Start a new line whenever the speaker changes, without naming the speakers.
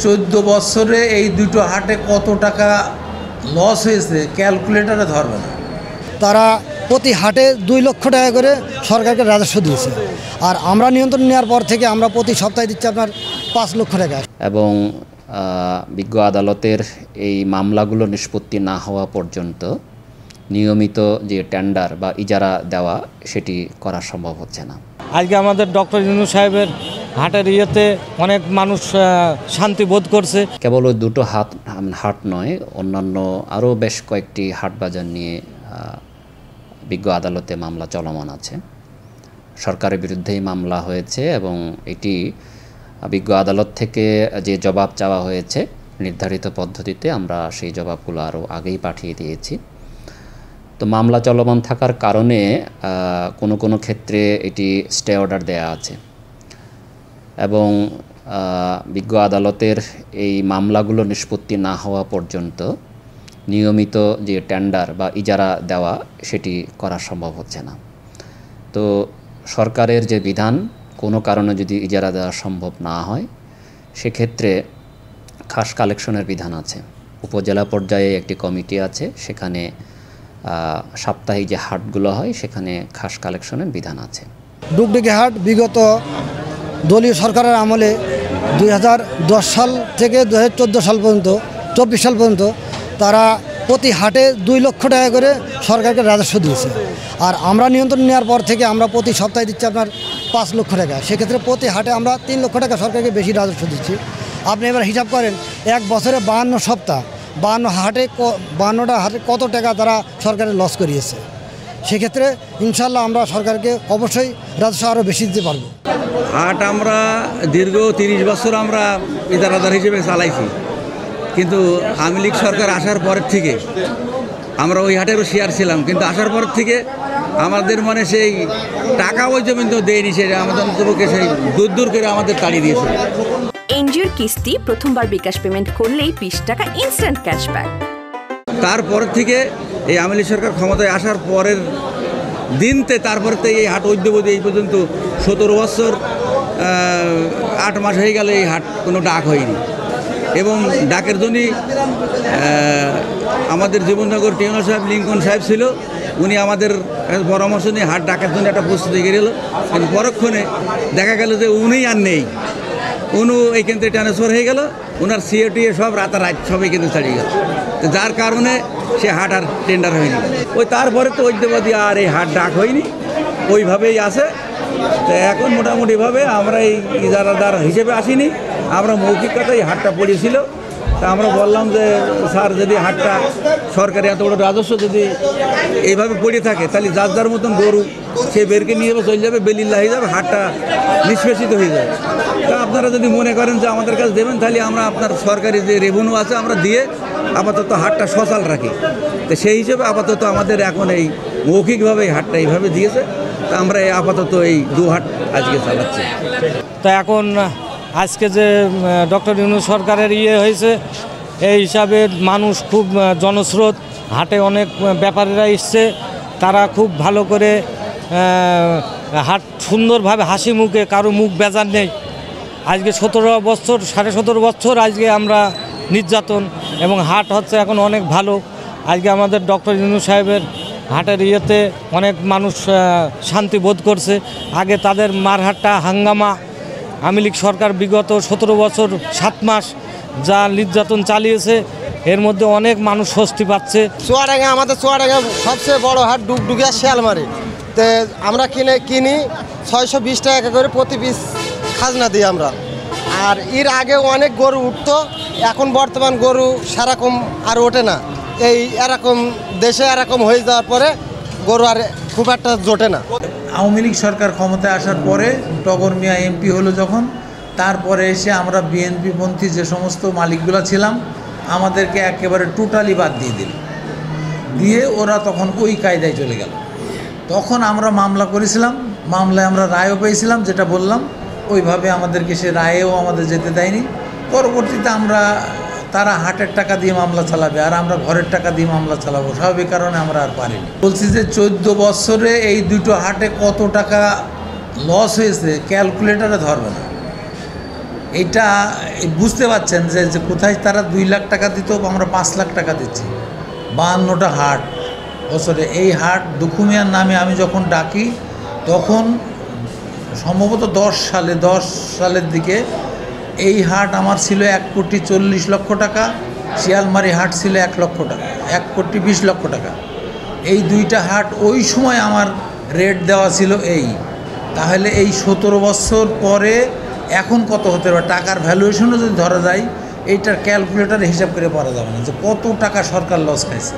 14 বছরে এই দুটো হাটে কত টাকা লস হয়েছে ক্যালকুলেটরে ধরবে না।
তারা প্রতি হাটে 2 লক্ষ টাকা করে সরকারকে রাজস্ব দিয়েছে, আর আমরা নিয়ন্ত্রণ নেওয়ার পর থেকে আমরা প্রতি সপ্তাহে দিচ্ছি আপনার 5 লক্ষ টাকা।
এবং বিজ্ঞ আদালতের এই মামলাগুলো নিষ্পত্তি না হওয়া পর্যন্ত নিয়মিত যে টেন্ডার বা ইজারা দেওয়া সেটি করা সম্ভব হচ্ছে না।
আজকে আমাদের ডক্টর ইউনূস সাহেবের হাটের ইয়েতে অনেক মানুষ শান্তি বোধ করছে।
কেবল ওই দুটো হাট নয়, অন্যান্য আরও বেশ কয়েকটি হাট বাজার নিয়ে বিজ্ঞ আদালতে মামলা চলমান আছে। সরকারের বিরুদ্ধেই মামলা হয়েছে এবং এটি বিজ্ঞ আদালত থেকে যে জবাব চাওয়া হয়েছে নির্ধারিত পদ্ধতিতে আমরা সেই জবাবগুলো আরও আগেই পাঠিয়ে দিয়েছি। তো মামলা চলমান থাকার কারণে কোনো ক্ষেত্রে এটি স্টে অর্ডার দেয়া আছে এবং বিজ্ঞ আদালতের এই মামলাগুলো নিষ্পত্তি না হওয়া পর্যন্ত নিয়মিত যে টেন্ডার বা ইজারা দেওয়া সেটি করা সম্ভব হচ্ছে না। তো সরকারের যে বিধান, কোনো কারণে যদি ইজারা দেওয়া সম্ভব না হয় সেক্ষেত্রে খাস কালেকশনের বিধান আছে। উপজেলা পর্যায়ে একটি কমিটি আছে, সেখানে সাপ্তাহিক যে হাটগুলো হয় সেখানে খাস কালেকশনের বিধান আছে।
ডুগডুগি হাট বিগত দলীয় সরকারের আমলে 2010 সাল থেকে 2014 সাল পর্যন্ত 24 সাল পর্যন্ত তারা প্রতি হাটে 2 লক্ষ টাকা করে সরকারকে রাজস্ব দিয়েছে, আর আমরা নিয়ন্ত্রণ নেওয়ার পর থেকে আমরা প্রতি সপ্তাহে দিচ্ছি আপনার 5 লক্ষ টাকা। সেক্ষেত্রে প্রতি হাটে আমরা 3 লক্ষ টাকা সরকারকে বেশি রাজস্ব দিচ্ছি। আপনি এবার হিসাব করেন, এক বছরে 52 সপ্তাহ 52টা হাটে কত টাকা তারা সরকারের লস করিয়েছে। সেক্ষেত্রে ইনশাল্লাহ আমরা সরকারকে অবশ্যই রাজস্ব আরও বেশি দিতে পারবো।
হাট আমরা দীর্ঘ 30 বছর আমরা ইজারাদার হিসেবে চালাইছি, কিন্তু আওয়ামী লীগ সরকার আসার পরের থেকে আমরা ওই হাটেরও শেয়ার ছিলাম, কিন্তু আসার পর থেকে আমাদের মনে সেই টাকা ওই জমিন তো দেয়নি, সেটা আমাদের অন্তপক্ষে সেই দূর করে আমাদের তাড়িয়ে দিয়েছে।
এনজিওর কিস্তি প্রথমবার বিকাশ পেমেন্ট করলেই 20 টাকা ইনস্ট্যান্ট ক্যাশব্যাক।
তারপর থেকে এই আওয়ামী লীগ সরকার ক্ষমতায় আসার পরের দিনতে তারপর থেকে এই হাট ঐক্যবদ্ধ এই পর্যন্ত 17 বছর 8 মাস হয়ে গেল এই হাট কোনো ডাক হয়নি। এবং ডাকের জন্যই আমাদের জীবননগর টিউনার সাহেব লিঙ্কন সাহেব ছিল, উনি আমাদের পরামর্শ নিয়ে হাট ডাকার জন্য একটা প্রস্তুতি গেল, কিন্তু পরক্ষণে দেখা গেল যে উনিই আর নেই, উনি এইখান থেকে ট্রান্সফার হয়ে গেল, ওনার সিএটি সব রাতারাত সব এইখান থেকে ছাড়িয়ে গেল, যার কারণে সে হাট আর টেন্ডার হয়নি। ওই তারপরে তো ঐক্যবাদী আর এই হাট ডাক হয়নি, ওইভাবেই আছে। তো এখন মোটামুটিভাবে আমরা এই ইজারাদার হিসেবে আসিনি, আমরা মৌখিক কথাই হাটটা পড়েছিল। তা আমরা বললাম যে স্যার, যদি হাটটা সরকারি এত বড় রাজস্ব যদি এইভাবে পড়ে থাকে তাহলে যার যার মতন গরু সে বেরকে নিয়ে যাবে, চলে যাবে, বেলিল্লা হয়ে যাবে, হাটটা নিষ্পেষিত হয়ে যাবে। তা আপনারা যদি মনে করেন যে আমাদের কাছে দেবেন, তাহলে আমরা আপনার সরকারি যে রেভিনিউ আছে আমরা দিয়ে আপাতত হাটটা সচল রাখি। তো সেই হিসেবে আপাতত আমাদের এখন এই মৌখিকভাবে এই হাটটা এইভাবে দিয়েছে। তা আমরা আপাতত এই 2 হাট আজকে চালাচ্ছি।
তা এখন আজকে যে ডক্টর ইউনূস সরকারের হয়েছে, এই হিসাবে মানুষ খুব জনস্রোত, হাটে অনেক ব্যাপারীরা এসছে, তারা খুব ভালো করে হাট সুন্দরভাবে হাসি মুখে, কারো মুখ বেজার নেই। আজকে 17 বছর 17.5 বছর আজকে আমরা নির্যাতন, এবং হাট হচ্ছে এখন অনেক ভালো। আজকে আমাদের ডক্টর ইউনূস সাহেবের হাটের অনেক মানুষ শান্তি বোধ করছে। আগে তাদের মারহাটটা হাঙ্গামা, আওয়ামী লীগ সরকার বিগত 17 বছর 7 মাস যা নির্যাতন চালিয়েছে, এর মধ্যে অনেক মানুষ স্বস্তি পাচ্ছে।
চুয়াডাঙ্গা, আমাদের চুয়াডাঙ্গা সবচেয়ে বড় হাট ডুগডুগিয়া শিয়ালমারি। তো আমরা কিনি 620 টাকা করে প্রতি পিস খাজনা দিই আমরা। আর এর আগে অনেক গরু উঠতো, এখন বর্তমান গরু সেরকম আর ওঠে না। এই এরকম দেশে এরকম হয়ে যাওয়ার পরে গরু আর খুব একটা জোটে না।
আওয়ামী লীগ সরকার ক্ষমতায় আসার পরে টগর মিয়া এমপি হলো যখন, তারপরে এসে আমরা বিএনপিপন্থী যে সমস্ত মালিকগুলো ছিলাম আমাদেরকে একেবারে টোটালি বাদ দিয়ে দিল, দিয়ে ওরা তখন ওই কায়দায় চলে গেল। তখন আমরা মামলা করেছিলাম, মামলায় আমরা রায়ও পেয়েছিলাম, যেটা বললাম ওইভাবে আমাদেরকে সে রায়েও আমাদের যেতে দেয়নি। পরবর্তীতে আমরা তারা হাটের টাকা দিয়ে মামলা চালাবে আর আমরা ঘরের টাকা দিয়ে মামলা চালাবো, স্বাভাবিক কারণে আমরা আর পারিনি। বলছি যে 14 বছরে এই দুটো হাটে কত টাকা লস হয়েছে ক্যালকুলেটরে ধরবে না। এটা বুঝতে পারছেন যে কোথায় তারা 2 লাখ টাকা দিত, আমরা 5 লাখ টাকা দিচ্ছি। 52টা হাট বছরে। এই হাট দুখু মিয়ার নামে আমি যখন ডাকি তখন সম্ভবত 10 সালের দিকে এই হাট আমার ছিল 1,40,00,000 টাকা, শিয়ালমারি হাট ছিল 1 লক্ষ টাকা, 1,20,00,000 টাকা। এই 2টা হাট ওই সময় আমার রেট দেওয়া ছিল এই। তাহলে এই 17 বছর পরে এখন কত হতে পারে, টাকার ভ্যালুয়েশনও যদি ধরা যায়, এইটার ক্যালকুলেটার হিসাব করে পারা যাবে না যে কত টাকা সরকার লস খাইছে।